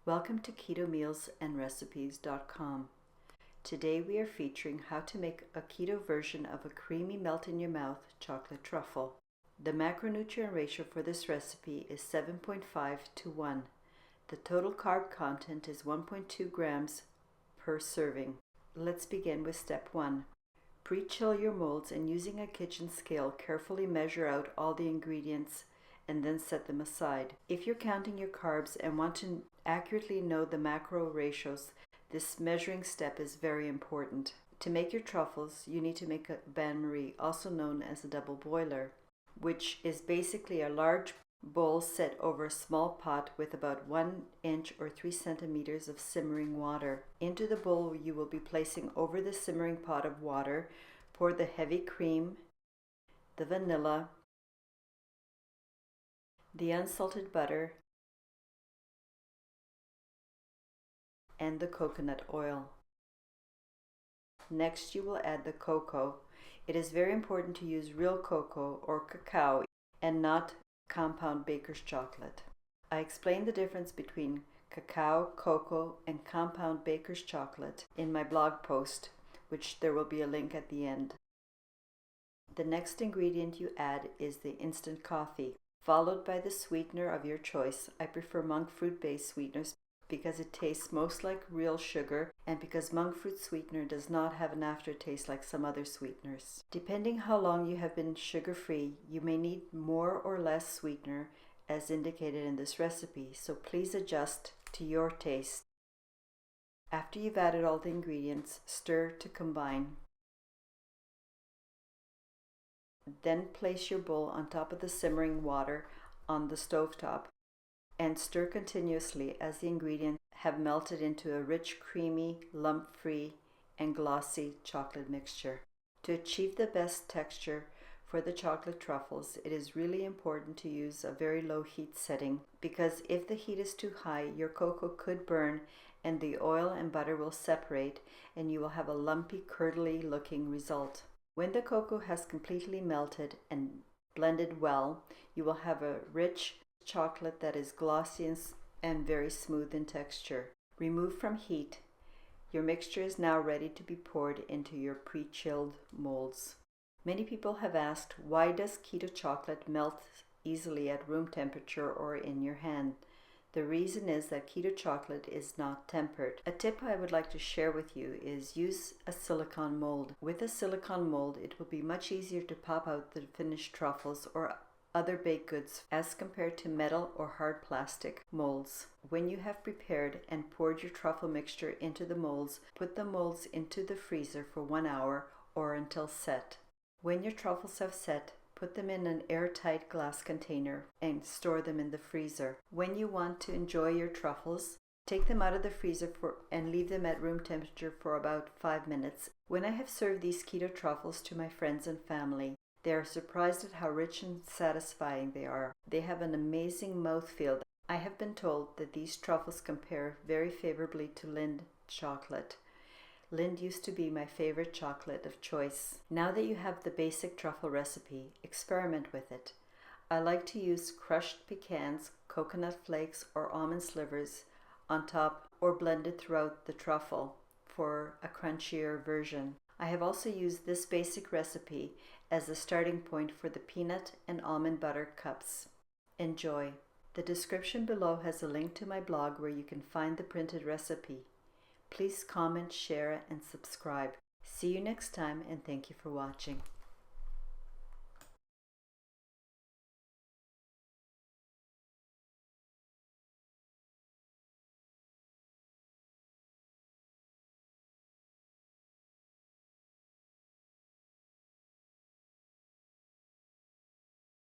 Welcome to KetoMealsAndRecipes.com. Today we are featuring how to make a keto version of a creamy melt-in-your-mouth chocolate truffle. The macronutrient ratio for this recipe is 7.5 to 1. The total carb content is 1.2 grams per serving. Let's begin with step 1. Pre-chill your molds and using a kitchen scale, carefully measure out all the ingredients and then set them aside. If you're counting your carbs and want to accurately know the macro ratios, this measuring step is very important. To make your truffles, you need to make a bain-marie, also known as a double boiler, which is basically a large bowl set over a small pot with about 1 inch or 3 centimeters of simmering water. Into the bowl you will be placing over the simmering pot of water, pour the heavy cream, the vanilla, the unsalted butter, and the coconut oil. Next you will add the cocoa. It is very important to use real cocoa or cacao and not compound baker's chocolate. I explained the difference between cacao, cocoa, and compound baker's chocolate in my blog post, which there will be a link at the end. The next ingredient you add is the instant coffee, followed by the sweetener of your choice. I prefer monk fruit-based sweeteners because it tastes most like real sugar and because monk fruit sweetener does not have an aftertaste like some other sweeteners. Depending how long you have been sugar-free, you may need more or less sweetener as indicated in this recipe, so please adjust to your taste. After you've added all the ingredients, stir to combine. Then place your bowl on top of the simmering water on the stovetop and stir continuously as the ingredients have melted into a rich, creamy, lump-free, and glossy chocolate mixture. To achieve the best texture for the chocolate truffles, it is really important to use a very low heat setting because if the heat is too high, your cocoa could burn and the oil and butter will separate and you will have a lumpy, curdly looking result. When the cocoa has completely melted and blended well, you will have a rich chocolate that is glossy and very smooth in texture. Remove from heat. Your mixture is now ready to be poured into your pre-chilled molds. Many people have asked, why does keto chocolate melt easily at room temperature or in your hand? The reason is that keto chocolate is not tempered. A tip I would like to share with you is use a silicone mold. With a silicone mold, it will be much easier to pop out the finished truffles or other baked goods as compared to metal or hard plastic molds. When you have prepared and poured your truffle mixture into the molds, put the molds into the freezer for 1 hour or until set. When your truffles have set, put them in an airtight glass container and store them in the freezer. When you want to enjoy your truffles, take them out of the freezer and leave them at room temperature for about 5 minutes. When I have served these keto truffles to my friends and family, they are surprised at how rich and satisfying they are. They have an amazing mouthfeel. I have been told that these truffles compare very favorably to Lindt chocolate. Lindt used to be my favorite chocolate of choice. Now that you have the basic truffle recipe, experiment with it. I like to use crushed pecans, coconut flakes, or almond slivers on top or blended throughout the truffle for a crunchier version. I have also used this basic recipe as a starting point for the peanut and almond butter cups. Enjoy! The description below has a link to my blog where you can find the printed recipe. Please comment, share, and subscribe. See you next time, and thank you for watching.